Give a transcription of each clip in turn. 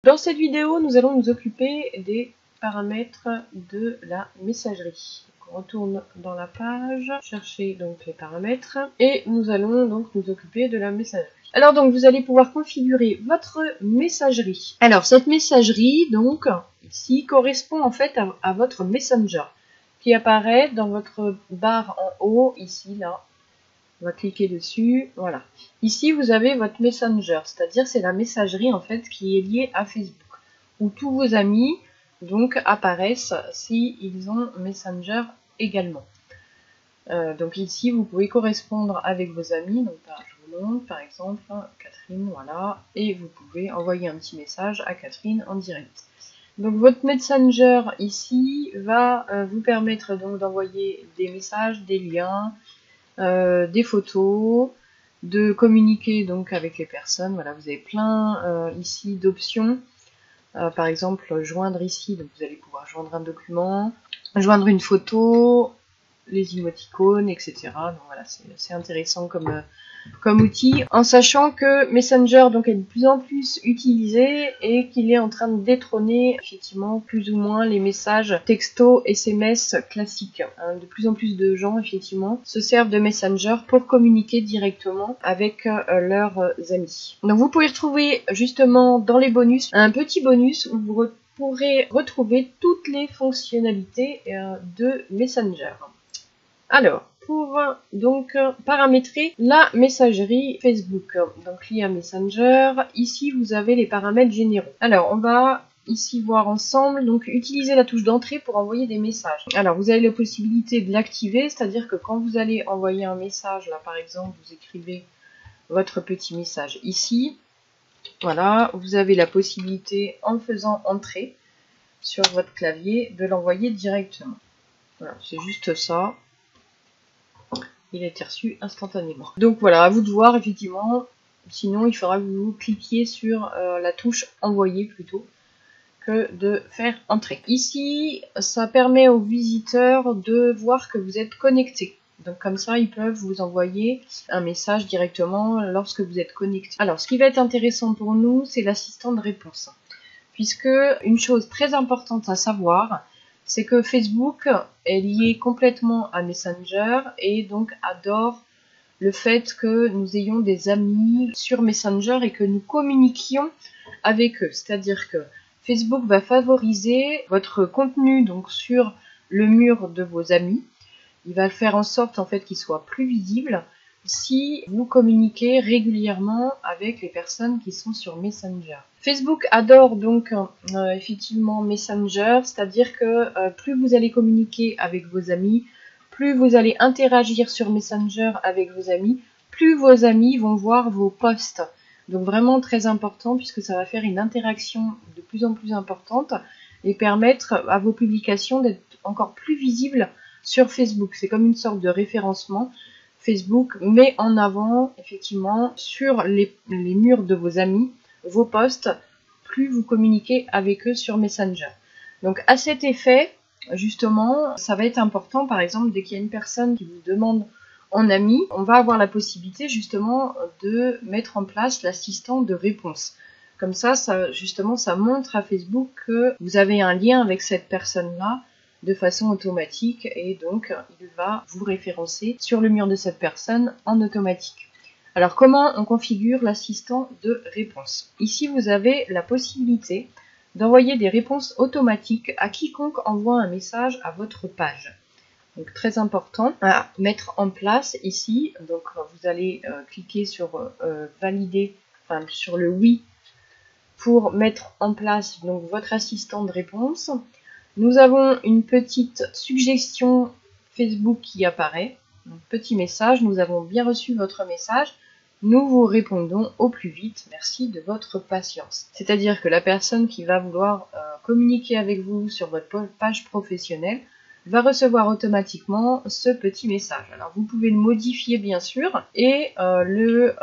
Dans cette vidéo, nous allons nous occuper des paramètres de la messagerie. Donc, on retourne dans la page, chercher donc les paramètres et nous allons donc nous occuper de la messagerie. Alors donc vous allez pouvoir configurer votre messagerie. Alors cette messagerie donc ici correspond en fait à votre Messenger qui apparaît dans votre barre en haut ici là. On va cliquer dessus, voilà. Ici, vous avez votre Messenger, c'est-à-dire c'est la messagerie en fait qui est liée à Facebook, où tous vos amis donc apparaissent si ils ont Messenger également. Donc ici, vous pouvez correspondre avec vos amis. Donc je vous montre par exemple Catherine, voilà, et vous pouvez envoyer un petit message à Catherine en direct. Donc votre Messenger ici va vous permettre donc d'envoyer des messages, des liens. Des photos, de communiquer donc avec les personnes. Voilà, vous avez plein ici d'options. Par exemple, joindre ici, donc vous allez pouvoir joindre un document, joindre une photo, les émoticônes, etc. Donc voilà, c'est intéressant comme outil, en sachant que Messenger donc est de plus en plus utilisé et qu'il est en train de détrôner effectivement plus ou moins les messages texto, SMS classiques. De plus en plus de gens effectivement se servent de Messenger pour communiquer directement avec leurs amis. Donc vous pouvez retrouver justement dans les bonus un petit bonus où vous pourrez retrouver toutes les fonctionnalités de Messenger. Alors, pour donc paramétrer la messagerie Facebook, donc liée à Messenger, ici vous avez les paramètres généraux. Alors, on va ici voir ensemble, donc utiliser la touche d'entrée pour envoyer des messages. Alors, vous avez la possibilité de l'activer, c'est-à-dire que quand vous allez envoyer un message, là par exemple, vous écrivez votre petit message ici, voilà, vous avez la possibilité, en faisant entrer sur votre clavier, de l'envoyer directement. Voilà, c'est juste ça. Il a été reçu instantanément. Donc voilà, à vous de voir effectivement. Sinon, il faudra que vous cliquiez sur la touche envoyer plutôt que de faire entrer. Ici, ça permet aux visiteurs de voir que vous êtes connecté. Donc comme ça, ils peuvent vous envoyer un message directement lorsque vous êtes connecté. Alors, ce qui va être intéressant pour nous, c'est l'assistant de réponse. Puisque une chose très importante à savoir, c'est que Facebook est lié complètement à Messenger et donc adore le fait que nous ayons des amis sur Messenger et que nous communiquions avec eux. C'est-à-dire que Facebook va favoriser votre contenu donc sur le mur de vos amis. Il va faire en sorte en fait qu'il soit plus visible si vous communiquez régulièrement avec les personnes qui sont sur Messenger. Facebook adore donc effectivement Messenger, c'est-à-dire que plus vous allez communiquer avec vos amis, plus vous allez interagir sur Messenger avec vos amis, plus vos amis vont voir vos posts. Donc vraiment très important puisque ça va faire une interaction de plus en plus importante et permettre à vos publications d'être encore plus visibles sur Facebook. C'est comme une sorte de référencement. Facebook met en avant effectivement sur les murs de vos amis vos posts, plus vous communiquez avec eux sur Messenger. Donc à cet effet, justement, ça va être important, par exemple, dès qu'il y a une personne qui vous demande en ami, on va avoir la possibilité justement de mettre en place l'assistant de réponse. Comme ça, justement, ça montre à Facebook que vous avez un lien avec cette personne-là de façon automatique et donc il va vous référencer sur le mur de cette personne en automatique. Alors comment on configure l'assistant de réponse? Ici vous avez la possibilité d'envoyer des réponses automatiques à quiconque envoie un message à votre page. Donc très important à mettre en place ici. Donc vous allez cliquer sur valider, enfin sur le oui pour mettre en place donc votre assistant de réponse. Nous avons une petite suggestion Facebook qui apparaît. Un petit message, nous avons bien reçu votre message. Nous vous répondons au plus vite. Merci de votre patience. C'est-à-dire que la personne qui va vouloir communiquer avec vous sur votre page professionnelle va recevoir automatiquement ce petit message. Alors vous pouvez le modifier bien sûr et le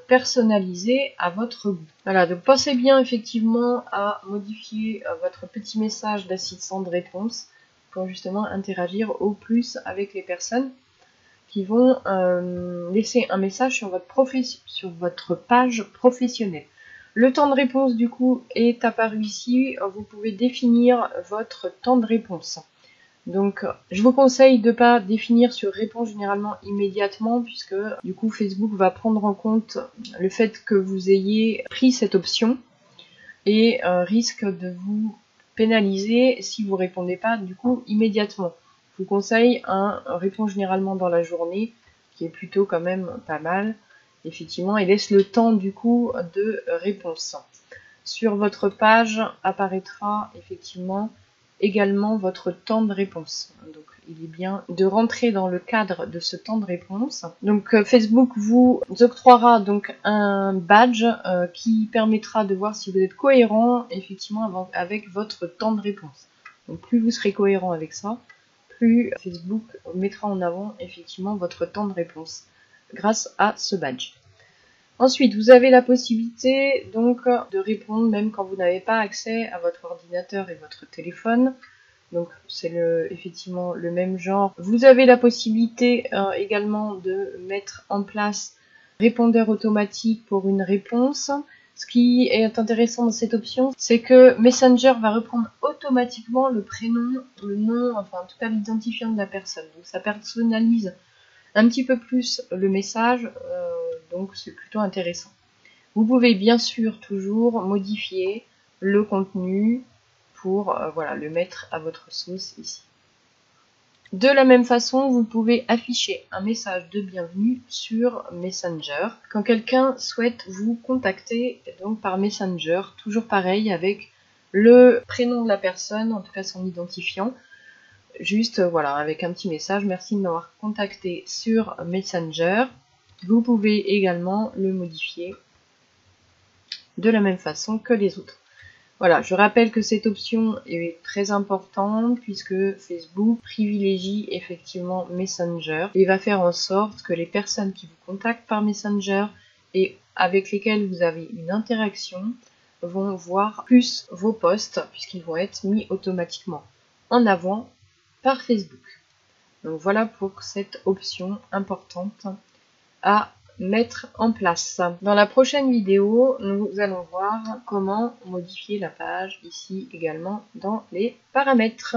personnaliser à votre goût. Voilà, donc pensez bien effectivement à modifier votre petit message d'assistant de réponse pour justement interagir au plus avec les personnes qui vont laisser un message sur votre page professionnelle. Le temps de réponse du coup est apparu ici. Vous pouvez définir votre temps de réponse. Donc je vous conseille de ne pas définir sur réponse généralement immédiatement, puisque du coup Facebook va prendre en compte le fait que vous ayez pris cette option et risque de vous pénaliser si vous répondez pas du coup immédiatement. Je vous conseille un réponse généralement dans la journée, qui est plutôt quand même pas mal, effectivement, et laisse le temps du coup de réponse. Sur votre page apparaîtra effectivement également votre temps de réponse. Donc il est bien de rentrer dans le cadre de ce temps de réponse. Donc Facebook vous octroiera donc un badge qui permettra de voir si vous êtes cohérent effectivement avec votre temps de réponse. Donc plus vous serez cohérent avec ça, plus Facebook mettra en avant effectivement votre temps de réponse grâce à ce badge. Ensuite, vous avez la possibilité donc de répondre même quand vous n'avez pas accès à votre ordinateur et votre téléphone. Donc c'est effectivement le même genre. Vous avez la possibilité également de mettre en place répondeur automatique pour une réponse. Ce qui est intéressant dans cette option, c'est que Messenger va reprendre automatiquement le prénom, le nom, enfin en tout cas l'identifiant de la personne. Donc ça personnalise un petit peu plus le message, donc c'est plutôt intéressant. Vous pouvez bien sûr toujours modifier le contenu pour voilà, le mettre à votre sauce ici. De la même façon, vous pouvez afficher un message de bienvenue sur Messenger quand quelqu'un souhaite vous contacter donc par Messenger, toujours pareil avec le prénom de la personne, en tout cas son identifiant. Juste voilà, avec un petit message, merci de m'avoir contacté sur Messenger. Vous pouvez également le modifier de la même façon que les autres. Voilà, je rappelle que cette option est très importante puisque Facebook privilégie effectivement Messenger et va faire en sorte que les personnes qui vous contactent par Messenger et avec lesquelles vous avez une interaction vont voir plus vos posts puisqu'ils vont être mis automatiquement en avant par Facebook. Donc voilà pour cette option importante à mettre en place. Dans la prochaine vidéo, nous allons voir comment modifier la page ici également dans les paramètres.